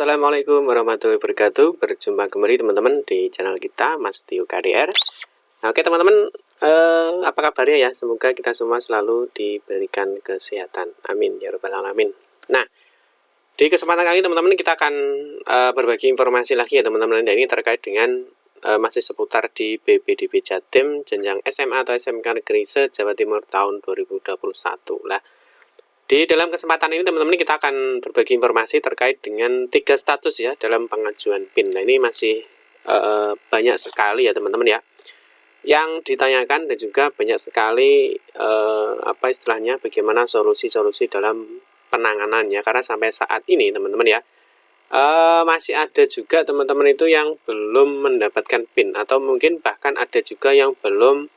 Assalamualaikum warahmatullahi wabarakatuh. Berjumpa kembali teman-teman di channel kita Mas Tio KDR. Nah, oke teman-teman, apa kabarnya ya? Semoga kita semua selalu diberikan kesehatan. Amin ya rabbal alamin. Nah, di kesempatan kali ini teman-teman kita akan berbagi informasi lagi ya teman-teman. Dan ini terkait dengan masih seputar di BPDB Jatim jenjang SMA atau SMK Negeri se-Jawa Timur tahun 2021. Lah, di dalam kesempatan ini teman-teman kita akan berbagi informasi terkait dengan 3 status ya dalam pengajuan PIN. Nah, ini masih banyak sekali ya teman-teman ya yang ditanyakan, dan juga banyak sekali apa istilahnya, bagaimana solusi-solusi dalam penanganannya. Karena sampai saat ini teman-teman ya masih ada juga teman-teman itu yang belum mendapatkan PIN, atau mungkin bahkan ada juga yang belum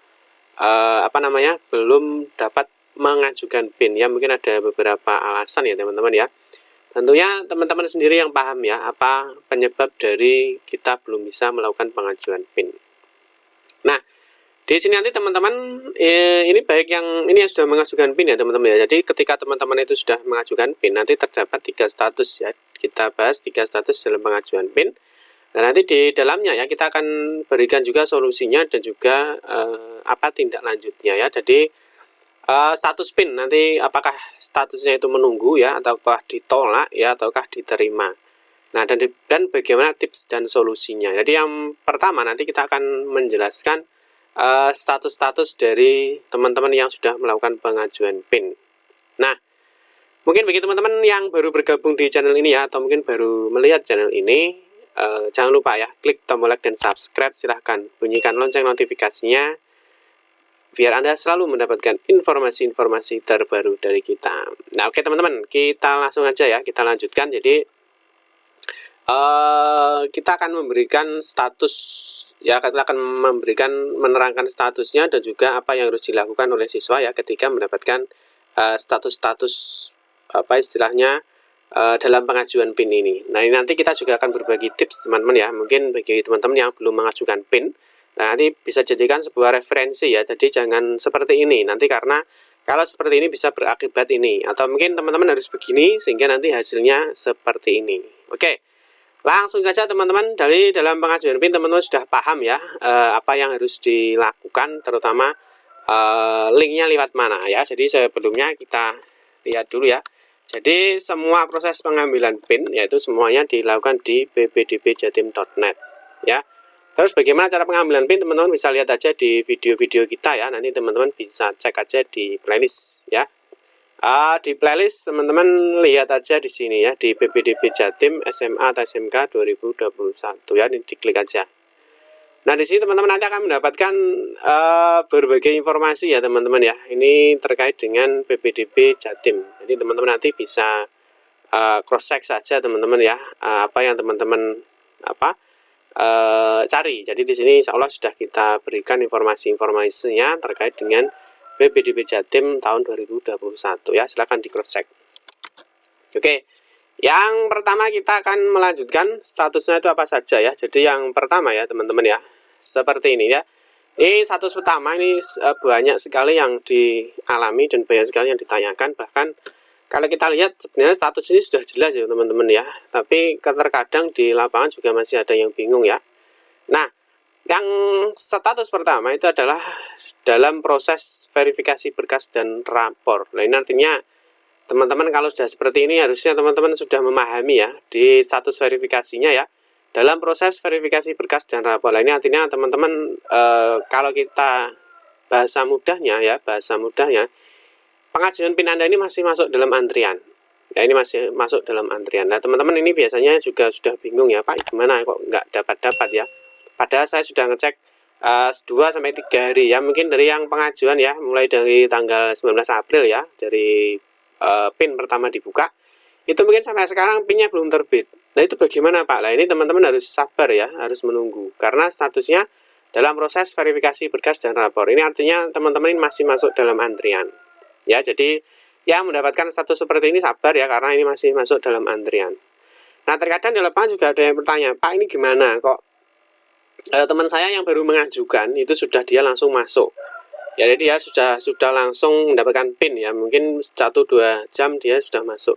belum dapat mengajukan PIN ya. Mungkin ada beberapa alasan ya teman-teman ya. Tentunya teman-teman sendiri yang paham ya apa penyebab dari kita belum bisa melakukan pengajuan PIN. Nah, di sini nanti teman-teman ini baik yang ini yang sudah mengajukan PIN ya teman-teman ya. Jadi ketika teman-teman itu sudah mengajukan PIN, nanti terdapat 3 status ya. Kita bahas 3 status dalam pengajuan PIN. Dan nanti di dalamnya ya kita akan berikan juga solusinya dan juga apa tindak lanjutnya ya. Jadi status PIN nanti apakah statusnya itu menunggu ya, ataukah ditolak ya, ataukah diterima. Nah, dan bagaimana tips dan solusinya. Jadi yang pertama nanti kita akan menjelaskan status-status dari teman-teman yang sudah melakukan pengajuan PIN. Nah, mungkin bagi teman-teman yang baru bergabung di channel ini ya, atau mungkin baru melihat channel ini, jangan lupa ya klik tombol like dan subscribe. Silahkan bunyikan lonceng notifikasinya biar Anda selalu mendapatkan informasi-informasi terbaru dari kita. Nah, oke teman-teman, kita langsung aja ya, kita lanjutkan. Jadi kita akan memberikan status ya, kita akan menerangkan statusnya dan juga apa yang harus dilakukan oleh siswa ya ketika mendapatkan status-status apa istilahnya dalam pengajuan PIN ini. Nah, ini nanti kita juga akan berbagi tips teman-teman ya. Mungkin bagi teman-teman yang belum mengajukan PIN, nah, nanti bisa jadikan sebuah referensi ya. Jadi jangan seperti ini nanti, karena kalau seperti ini bisa berakibat ini, atau mungkin teman-teman harus begini sehingga nanti hasilnya seperti ini. Oke, langsung saja teman-teman. Dari dalam pengajuan PIN teman-teman sudah paham ya apa yang harus dilakukan, terutama linknya lewat mana ya. Jadi sebelumnya kita lihat dulu ya. Jadi semua proses pengambilan PIN yaitu semuanya dilakukan di bbdbjatim.net ya. Terus bagaimana cara pengambilan PIN, teman-teman bisa lihat aja di video-video kita ya. Nanti teman-teman bisa cek aja di playlist ya. Di playlist teman-teman lihat aja di sini ya, di BPDB Jatim SMA atau SMK 2021 ya. Ini diklik aja. Nah, di sini teman-teman nanti akan mendapatkan berbagai informasi ya teman-teman ya. Ini terkait dengan BPDB Jatim. Jadi teman-teman nanti bisa cross check saja teman-teman ya, apa yang teman-teman cari. Jadi di sini insya Allah sudah kita berikan informasi-informasinya terkait dengan BPDB Jatim tahun 2021 ya. Silahkan di cross check. Oke, yang pertama kita akan melanjutkan statusnya itu apa saja ya. Jadi yang pertama ya teman-teman ya, seperti ini ya. Ini status pertama, ini banyak sekali yang dialami dan banyak sekali yang ditanyakan. Bahkan kalau kita lihat sebenarnya status ini sudah jelas ya teman-teman ya, tapi terkadang di lapangan juga masih ada yang bingung ya. Nah, yang status pertama itu adalah dalam proses verifikasi berkas dan rapor. Nah, ini artinya teman-teman kalau sudah seperti ini harusnya teman-teman sudah memahami ya di status verifikasinya ya. Dalam proses verifikasi berkas dan rapor. Nah, ini artinya teman-teman kalau kita bahasa mudahnya pengajuan PIN Anda ini masih masuk dalam antrian. Ya, ini masih masuk dalam antrian. Nah, teman-teman ini biasanya juga sudah bingung ya, Pak, gimana kok nggak dapat-dapat ya. Padahal saya sudah ngecek 2-3 hari ya, mungkin dari yang pengajuan ya, mulai dari tanggal 19 April ya, dari PIN pertama dibuka, itu mungkin sampai sekarang PIN-nya belum terbit. Nah, itu bagaimana Pak? Nah, ini teman-teman harus sabar ya, harus menunggu. Karena statusnya dalam proses verifikasi berkas dan rapor. Ini artinya teman-teman ini masih masuk dalam antrian. Ya, jadi yang mendapatkan status seperti ini sabar ya, karena ini masih masuk dalam antrian. Nah, terkadang di lapangan juga ada yang bertanya, Pak, ini gimana kok teman saya yang baru mengajukan itu sudah dia langsung masuk. Ya, jadi dia sudah langsung mendapatkan PIN ya, mungkin 1-2 jam dia sudah masuk,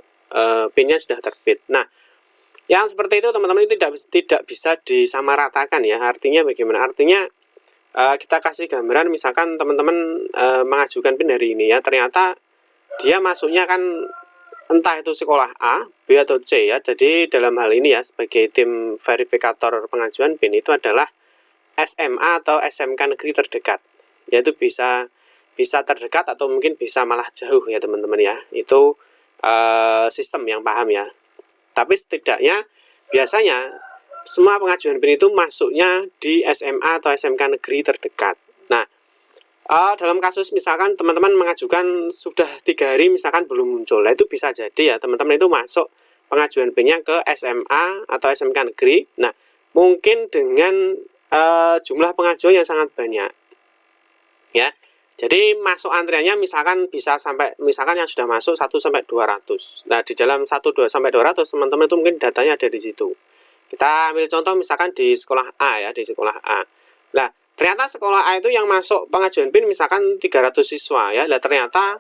PIN-nya sudah terbit. Nah, Yang seperti itu teman-teman itu tidak bisa disamaratakan ya. Artinya bagaimana? Artinya kita kasih gambaran, misalkan teman-teman mengajukan PIN hari ini ya, ternyata dia masuknya kan entah itu sekolah A, B atau C ya. Jadi dalam hal ini ya, sebagai tim verifikator pengajuan PIN itu adalah SMA atau SMK negeri terdekat. Yaitu bisa terdekat atau mungkin bisa malah jauh ya teman-teman ya. Itu sistem yang paham ya. Tapi setidaknya biasanya semua pengajuan PIN itu masuknya di SMA atau SMK negeri terdekat. Nah, dalam kasus misalkan teman-teman mengajukan sudah 3 hari misalkan belum muncul, nah itu bisa jadi ya teman-teman itu masuk pengajuan PIN-nya ke SMA atau SMK negeri. Nah, mungkin dengan jumlah pengajuan yang sangat banyak ya. Jadi masuk antriannya misalkan bisa sampai, misalkan yang sudah masuk 1 sampai 200. Nah, di dalam 1 sampai 200 teman-teman itu mungkin datanya ada di situ. Kita ambil contoh misalkan di sekolah A ya, di sekolah A. Nah, ternyata sekolah A itu yang masuk pengajuan PIN misalkan 300 siswa ya. Nah, ternyata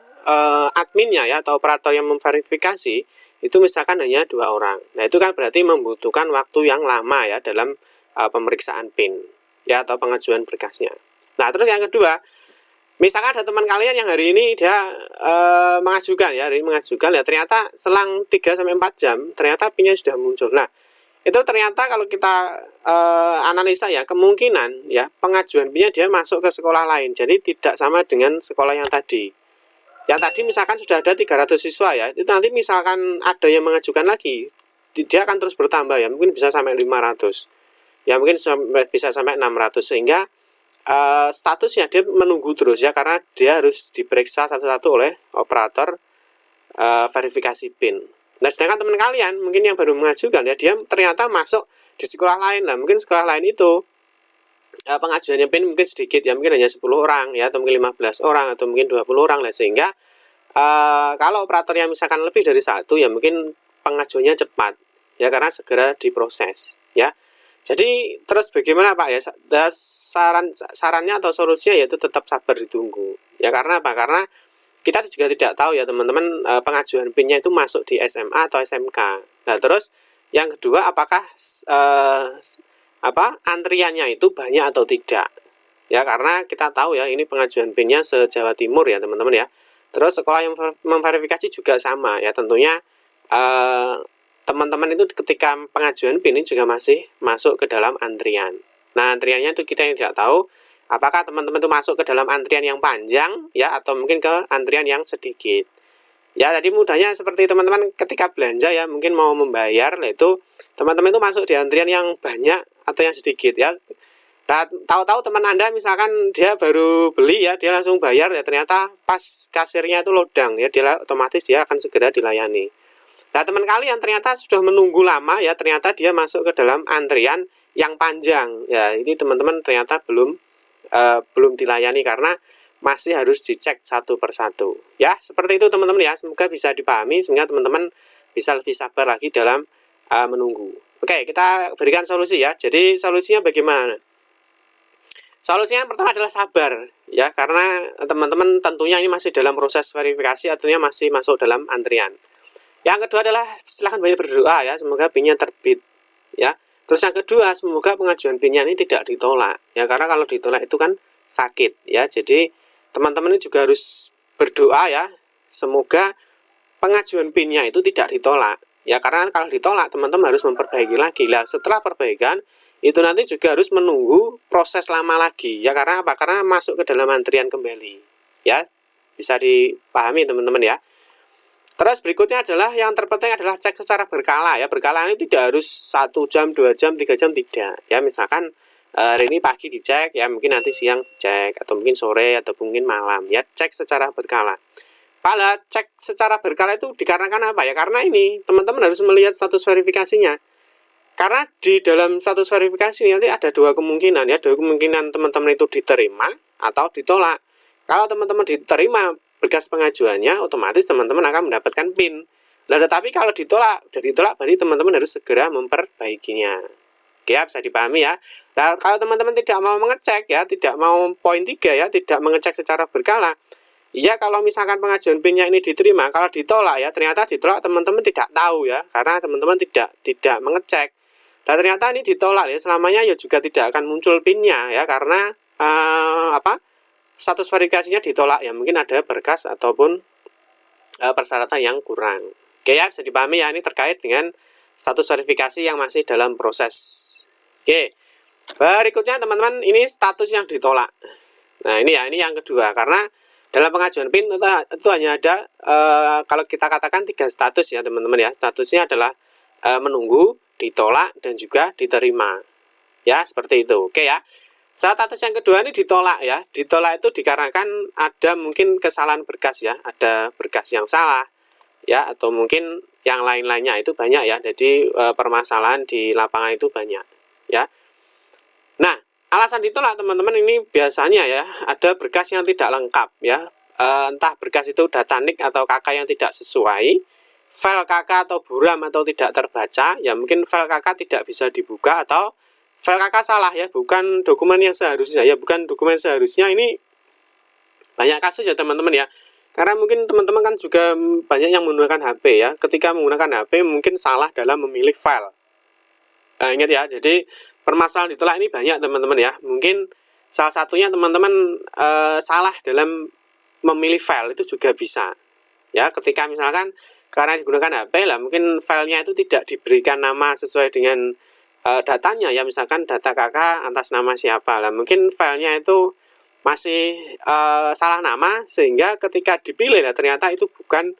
adminnya ya atau operator yang memverifikasi itu misalkan hanya 2 orang. Nah, itu kan berarti membutuhkan waktu yang lama ya dalam pemeriksaan PIN ya atau pengajuan berkasnya. Nah, terus yang kedua, misalkan ada teman kalian yang hari ini dia mengajukan ya, ternyata selang 3 sampai 4 jam ternyata PIN-nya sudah muncul. Nah, itu ternyata kalau kita analisa ya, kemungkinan ya pengajuan PIN-nya dia masuk ke sekolah lain. Jadi tidak sama dengan sekolah yang tadi. Yang tadi misalkan sudah ada 300 siswa ya, itu nanti misalkan ada yang mengajukan lagi, dia akan terus bertambah ya, mungkin bisa sampai 500. Ya mungkin bisa sampai 600, sehingga statusnya dia menunggu terus ya, karena dia harus diperiksa satu-satu oleh operator verifikasi PIN. Nah, sedangkan teman kalian mungkin yang baru mengajukan ya, dia ternyata masuk di sekolah lain. Nah, mungkin sekolah lain itu pengajuannya PIN mungkin sedikit ya, mungkin hanya 10 orang ya, atau mungkin 15 orang atau mungkin 20 orang lah, sehingga kalau operatornya misalkan lebih dari 1 ya mungkin pengajuannya cepat ya, karena segera diproses ya. Jadi terus bagaimana Pak ya, sarannya atau solusinya yaitu tetap sabar ditunggu ya. Karena apa? Karena kita juga tidak tahu ya teman-teman, pengajuan PIN-nya itu masuk di SMA atau SMK. Nah, terus yang kedua, apakah antriannya itu banyak atau tidak ya, karena kita tahu ya ini pengajuan PIN-nya se-Jawa Timur ya teman-teman ya. Terus sekolah yang memverifikasi juga sama ya, tentunya teman-teman itu ketika pengajuan PIN ini juga masih masuk ke dalam antrian. Nah, antriannya itu kita yang tidak tahu apakah teman-teman itu masuk ke dalam antrian yang panjang ya, atau mungkin ke antrian yang sedikit. Ya, tadi mudahnya seperti teman-teman ketika belanja ya, mungkin mau membayar, nah itu teman-teman itu masuk di antrian yang banyak atau yang sedikit ya. Nah, tahu-tahu teman Anda misalkan dia baru beli ya, dia langsung bayar ya, ternyata pas kasirnya itu lodang ya, dia otomatis dia akan segera dilayani. Nah, teman kalian ternyata sudah menunggu lama ya, ternyata dia masuk ke dalam antrian yang panjang ya, ini teman-teman ternyata belum dilayani karena masih harus dicek satu persatu ya. Seperti itu teman-teman ya, semoga bisa dipahami sehingga teman-teman bisa lebih sabar lagi dalam menunggu. Oke, kita berikan solusi ya. Jadi solusinya bagaimana? Solusinya yang pertama adalah sabar ya, karena teman-teman tentunya ini masih dalam proses verifikasi, artinya masih masuk dalam antrian. Yang kedua adalah silahkan banyak berdoa ya, semoga PIN-nya terbit ya. Terus yang kedua, semoga pengajuan PIN-nya ini tidak ditolak ya, karena kalau ditolak itu kan sakit ya. Jadi teman-teman ini juga harus berdoa ya, semoga pengajuan PIN-nya itu tidak ditolak ya, karena kalau ditolak teman-teman harus memperbaiki lagi lah. Setelah perbaikan itu nanti juga harus menunggu proses lama lagi ya, karena apa? Karena masuk ke dalam antrian kembali ya. Bisa dipahami teman-teman ya. Terus berikutnya adalah yang terpenting adalah cek secara berkala ya. Berkala ini tidak harus 1 jam, 2 jam, 3 jam, tidak ya. Misalkan hari ini pagi dicek ya, mungkin nanti siang dicek, atau mungkin sore, atau mungkin malam ya. Cek secara berkala. Pada cek secara berkala itu dikarenakan apa ya? Karena ini teman-teman harus melihat status verifikasinya. Karena di dalam status verifikasi nanti ada 2 kemungkinan ya. 2 kemungkinan teman-teman itu diterima atau ditolak. Kalau teman-teman diterima berkas pengajuannya, otomatis teman-teman akan mendapatkan PIN. Nah, tetapi kalau ditolak, berarti teman-teman harus segera memperbaikinya. Oke ya, bisa dipahami ya. Nah, kalau teman-teman tidak mau mengecek ya, tidak mau poin 3 ya, tidak mengecek secara berkala, Iya, kalau misalkan pengajuan PIN-nya ini diterima, kalau ditolak ya, ternyata ditolak teman-teman tidak tahu ya, karena teman-teman tidak mengecek. Dan ternyata ini ditolak ya, selamanya ya juga tidak akan muncul PIN-nya ya, karena status verifikasinya ditolak ya, mungkin ada berkas ataupun persyaratan yang kurang. Oke ya, bisa dipahami ya, ini terkait dengan status verifikasi yang masih dalam proses. Oke, berikutnya teman-teman, ini status yang ditolak. Nah ini ya, ini yang kedua, karena dalam pengajuan PIN itu hanya ada kalau kita katakan 3 status ya teman-teman ya. Statusnya adalah menunggu, ditolak, dan juga diterima. Ya, seperti itu. Oke ya. Status yang kedua ini ditolak ya. Ditolak itu dikarenakan ada mungkin kesalahan berkas ya. Ada berkas yang salah ya, atau mungkin yang lain-lainnya itu banyak ya. Jadi permasalahan di lapangan itu banyak ya. Nah, alasan ditolak teman-teman ini biasanya ya ada berkas yang tidak lengkap ya, entah berkas itu data NIK atau KK yang tidak sesuai, file KK atau buram atau tidak terbaca, ya mungkin file KK tidak bisa dibuka atau file KK salah ya, bukan dokumen yang seharusnya ya, bukan dokumen seharusnya. Ini banyak kasus ya teman-teman ya, karena mungkin teman-teman kan juga banyak yang menggunakan HP ya, ketika menggunakan HP mungkin salah dalam memilih file. Nah, ingat ya, jadi permasalahan ditolak ini banyak teman-teman ya. Mungkin salah satunya teman-teman salah dalam memilih file itu juga bisa. Ya, ketika misalkan karena digunakan HP lah, mungkin filenya itu tidak diberikan nama sesuai dengan datanya ya, misalkan data KK atas nama siapa lah. Mungkin filenya itu masih salah nama sehingga ketika dipilih lah ternyata itu bukan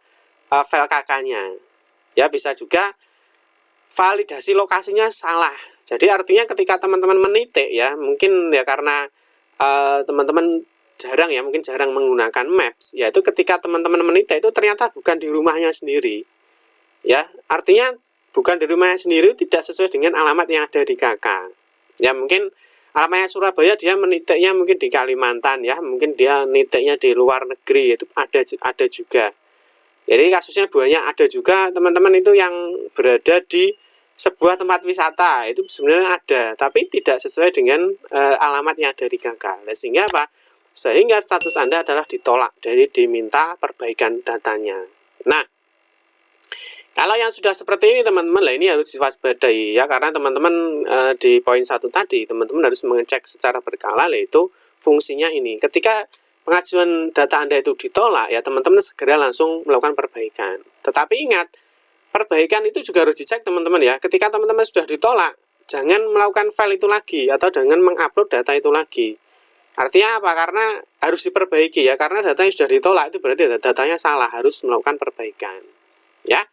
file KK-nya. Ya, bisa juga validasi lokasinya salah. Jadi artinya ketika teman-teman menitik ya, mungkin ya karena teman-teman jarang ya, mungkin jarang menggunakan Maps, yaitu ketika teman-teman menitik itu ternyata bukan di rumahnya sendiri. Ya, artinya bukan di rumahnya sendiri, tidak sesuai dengan alamat yang ada di KK. Ya, mungkin alamatnya Surabaya, dia menitiknya mungkin di Kalimantan ya, mungkin dia nitiknya di luar negeri, itu ada juga. Jadi kasusnya banyak, ada juga teman-teman itu yang berada di sebuah tempat wisata, itu sebenarnya ada, tapi tidak sesuai dengan alamat yang ada di KK. Sehingga apa? Sehingga status Anda adalah ditolak, jadi diminta perbaikan datanya. Nah, kalau yang sudah seperti ini teman-teman, lah ini harus diwaspadai ya, karena teman-teman di poin 1 tadi, teman-teman harus mengecek secara berkala, yaitu fungsinya ini. Ketika pengajuan data Anda itu ditolak, ya teman-teman segera langsung melakukan perbaikan. Tetapi ingat, perbaikan itu juga harus dicek teman-teman ya. Ketika teman-teman sudah ditolak, jangan melakukan file itu lagi, atau jangan mengupload data itu lagi. Artinya apa? Karena harus diperbaiki ya, karena data yang sudah ditolak itu berarti datanya salah, harus melakukan perbaikan. Ya.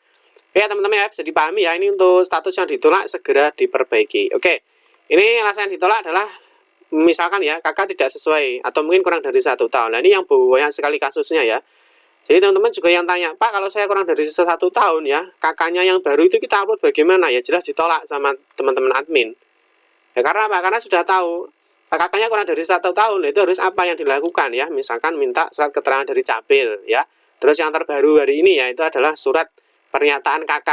Ya teman-teman ya, bisa dipahami ya, ini untuk status yang ditolak segera diperbaiki. Oke, ini alasan yang ditolak adalah misalkan ya KK tidak sesuai atau mungkin kurang dari 1 tahun. Nah ini yang banyak sekali kasusnya ya. Jadi teman-teman juga yang tanya, Pak kalau saya kurang dari 1 tahun ya, KK-nya yang baru itu kita upload bagaimana? Ya jelas ditolak sama teman-teman admin. Ya karena apa? Karena sudah tahu KK-nya kurang dari 1 tahun, itu harus apa yang dilakukan ya? Misalkan minta surat keterangan dari Capil ya. Terus yang terbaru hari ini ya itu adalah surat pernyataan KK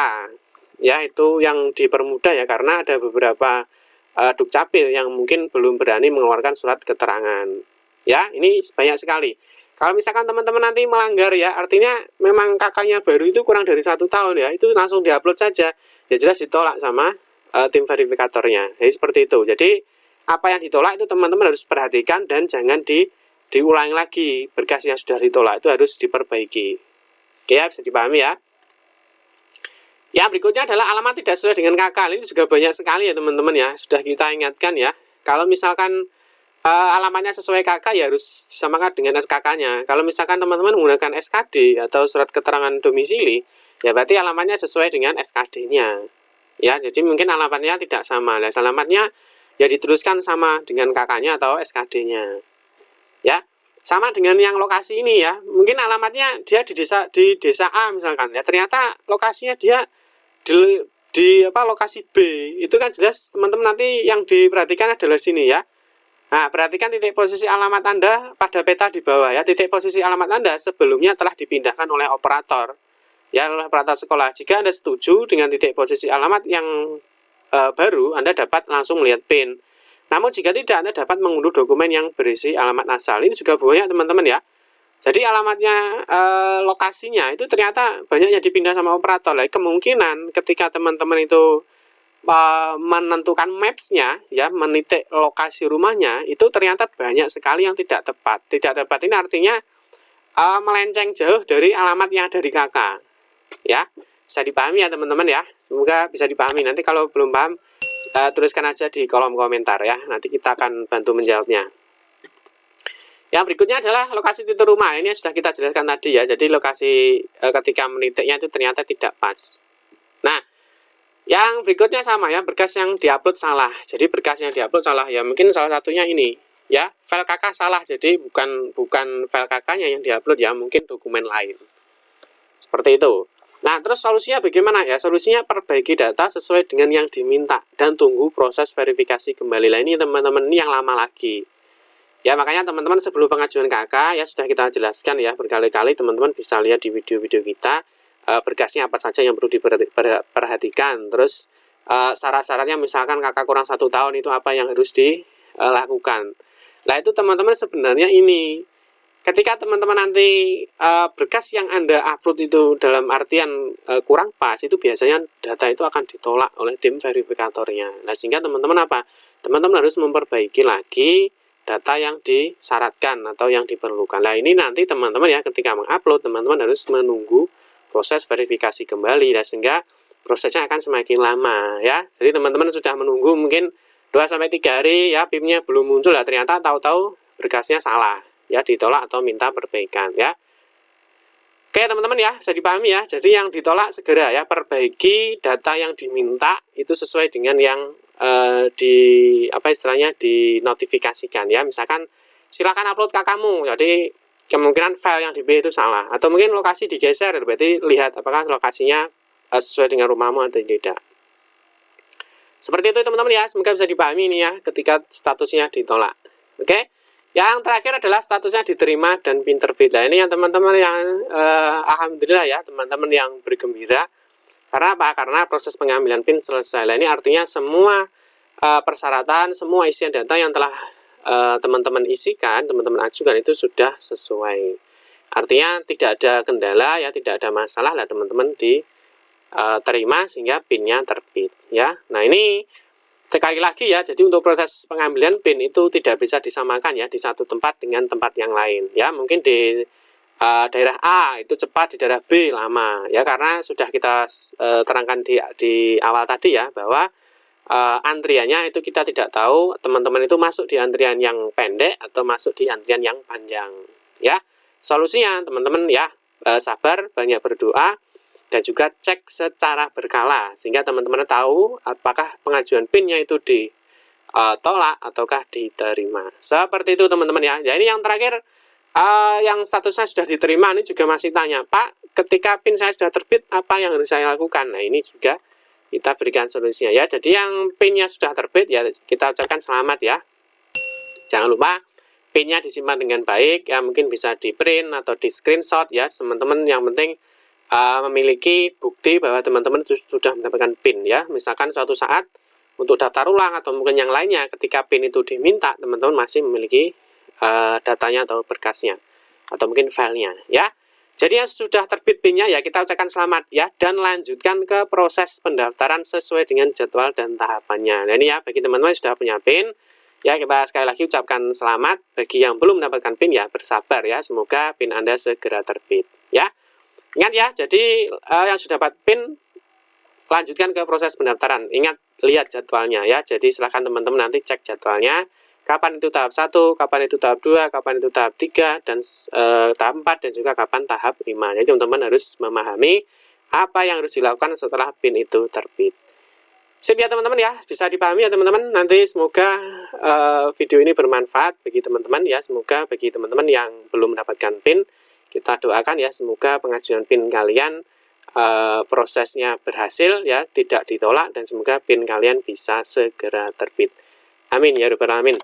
ya, itu yang dipermudah ya, karena ada beberapa Dukcapil yang mungkin belum berani mengeluarkan surat keterangan ya. Ini banyak sekali. Kalau misalkan teman-teman nanti melanggar ya, artinya memang KK-nya baru itu kurang dari 1 tahun ya, itu langsung diupload saja, ya jelas ditolak sama tim verifikatornya. Jadi seperti itu. Jadi apa yang ditolak itu teman-teman harus perhatikan dan jangan diulangi lagi. Berkas yang sudah ditolak itu harus diperbaiki. Oke ya, bisa dipahami ya. Yang berikutnya adalah alamat tidak sesuai dengan KK. Ini juga banyak sekali ya teman-teman ya. Sudah kita ingatkan ya. Kalau misalkan alamatnya sesuai KK ya harus disamakan dengan SKK-nya. Kalau misalkan teman-teman menggunakan SKD atau surat keterangan domisili, ya berarti alamatnya sesuai dengan SKD-nya. Ya, jadi mungkin alamatnya tidak sama. Nah, alamatnya ya diteruskan sama dengan KK-nya atau SKD-nya. Ya. Sama dengan yang lokasi ini ya. Mungkin alamatnya dia di desa A misalkan ya. Ternyata lokasinya dia di lokasi B. Itu kan jelas teman-teman nanti yang diperhatikan adalah sini ya. Nah, perhatikan titik posisi alamat Anda pada peta di bawah ya. Titik posisi alamat Anda sebelumnya telah dipindahkan oleh operator ya, oleh operator sekolah. Jika Anda setuju dengan titik posisi alamat yang baru, Anda dapat langsung melihat PIN. Namun jika tidak, Anda dapat mengunduh dokumen yang berisi alamat asal. Ini juga banyak teman-teman ya. Jadi alamatnya, lokasinya itu ternyata banyak yang dipindah sama operator. Lah kemungkinan ketika teman-teman itu menentukan maps-nya ya, menitik lokasi rumahnya, itu ternyata banyak sekali yang tidak tepat. Tidak tepat ini artinya melenceng jauh dari alamat yang ada di KK. Ya, bisa dipahami ya teman-teman ya. Semoga bisa dipahami. Nanti kalau belum paham, tuliskan aja di kolom komentar ya. Nanti kita akan bantu menjawabnya. Yang berikutnya adalah lokasi titik rumah. Ini sudah kita jelaskan tadi ya. Jadi lokasi ketika menitiknya itu ternyata tidak pas. Nah, yang berikutnya sama ya, berkas yang diupload salah. Jadi berkas yang diupload salah ya, mungkin salah satunya ini ya, file KK salah. Jadi bukan file KK-nya yang diupload ya, mungkin dokumen lain. Seperti itu. Nah, terus solusinya bagaimana ya? Solusinya perbaiki data sesuai dengan yang diminta dan tunggu proses verifikasi kembali. Lah ini teman-teman ini yang lama lagi. Ya, makanya teman-teman sebelum pengajuan KK ya sudah kita jelaskan ya berkali-kali, teman-teman bisa lihat di video-video kita berkasnya apa saja yang perlu diperhatikan. Terus syarat-syaratnya misalkan KK kurang 1 tahun itu apa yang harus dilakukan. Nah, itu teman-teman sebenarnya ini ketika teman-teman nanti berkas yang Anda upload itu dalam artian kurang pas, itu biasanya data itu akan ditolak oleh tim verifikatornya. Nah, sehingga teman-teman apa? Teman-teman harus memperbaiki lagi data yang disyaratkan atau yang diperlukan. Nah, ini nanti teman-teman ya ketika mengupload, teman-teman harus menunggu proses verifikasi kembali. Nah, sehingga prosesnya akan semakin lama ya. Jadi teman-teman sudah menunggu mungkin 2-3 hari ya, PIM-nya belum muncul, lah ternyata tahu-tahu berkasnya salah ya, ditolak atau minta perbaikan ya. Oke teman-teman ya, bisa dipahami ya. Jadi yang ditolak segera ya, perbaiki data yang diminta itu sesuai dengan yang dinotifikasikan ya. Misalkan silakan upload KK-mu. Jadi kemungkinan file yang di B itu salah, atau mungkin lokasi digeser, berarti lihat apakah lokasinya sesuai dengan rumahmu atau tidak. Seperti itu teman-teman ya, semoga bisa dipahami ini ya ketika statusnya ditolak. Oke. Yang terakhir adalah statusnya diterima dan PIN terbit. Nah, ini yang teman-teman yang alhamdulillah ya, teman-teman yang bergembira. Karena apa? Karena proses pengambilan PIN selesai. Nah, ini artinya semua persyaratan, semua isian data yang telah teman-teman isikan, teman-teman ajukan itu sudah sesuai. Artinya tidak ada kendala ya, tidak ada masalah lah teman-teman diterima sehingga PIN-nya terbit ya. Nah, ini sekali lagi ya, jadi untuk proses pengambilan PIN itu tidak bisa disamakan ya di satu tempat dengan tempat yang lain ya. Mungkin di daerah A itu cepat, di daerah B lama ya, karena sudah kita terangkan di awal tadi ya bahwa antriannya itu kita tidak tahu teman-teman itu masuk di antrian yang pendek atau masuk di antrian yang panjang ya. Solusinya teman-teman ya, sabar, banyak berdoa, dan juga cek secara berkala sehingga teman-teman tahu apakah pengajuan PIN-nya itu ditolak ataukah diterima. Seperti itu teman-teman ya. Ya, ini yang terakhir, yang statusnya sudah diterima ini juga masih tanya, Pak, ketika PIN saya sudah terbit apa yang harus saya lakukan? Nah, ini juga kita berikan solusinya ya. Jadi yang PIN-nya sudah terbit ya, kita ucapkan selamat ya. Jangan lupa PIN-nya disimpan dengan baik ya, mungkin bisa di print atau di screenshot ya teman-teman. Yang penting memiliki bukti bahwa teman-teman sudah mendapatkan PIN ya. Misalkan suatu saat untuk daftar ulang atau mungkin yang lainnya ketika PIN itu diminta, teman-teman masih memiliki datanya atau berkasnya atau mungkin filenya ya. Jadi yang sudah terbit PIN-nya ya kita ucapkan selamat ya, dan lanjutkan ke proses pendaftaran sesuai dengan jadwal dan tahapannya. Nah, ini ya bagi teman-teman yang sudah punya PIN ya, kita sekali lagi ucapkan selamat. Bagi yang belum mendapatkan PIN ya bersabar ya, semoga PIN Anda segera terbit ya. Ingat ya, jadi yang sudah dapat PIN lanjutkan ke proses pendaftaran. Ingat, lihat jadwalnya ya. Jadi silahkan teman-teman nanti cek jadwalnya. Kapan itu tahap 1, kapan itu tahap 2, kapan itu tahap 3, dan tahap 4, dan juga kapan tahap 5. Jadi teman-teman harus memahami apa yang harus dilakukan setelah PIN itu terbit. Sip ya teman-teman ya, bisa dipahami ya teman-teman. Nanti semoga video ini bermanfaat bagi teman-teman ya. Semoga bagi teman-teman yang belum mendapatkan PIN, kita doakan ya semoga pengajuan PIN kalian prosesnya berhasil ya, tidak ditolak, dan semoga PIN kalian bisa segera terbit. Amin ya rabbal alamin.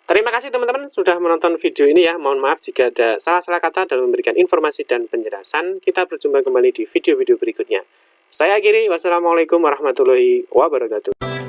Terima kasih teman-teman sudah menonton video ini ya. Mohon maaf jika ada salah-salah kata dalam memberikan informasi dan penjelasan. Kita berjumpa kembali di video-video berikutnya. Saya akhiri, wassalamualaikum warahmatullahi wabarakatuh.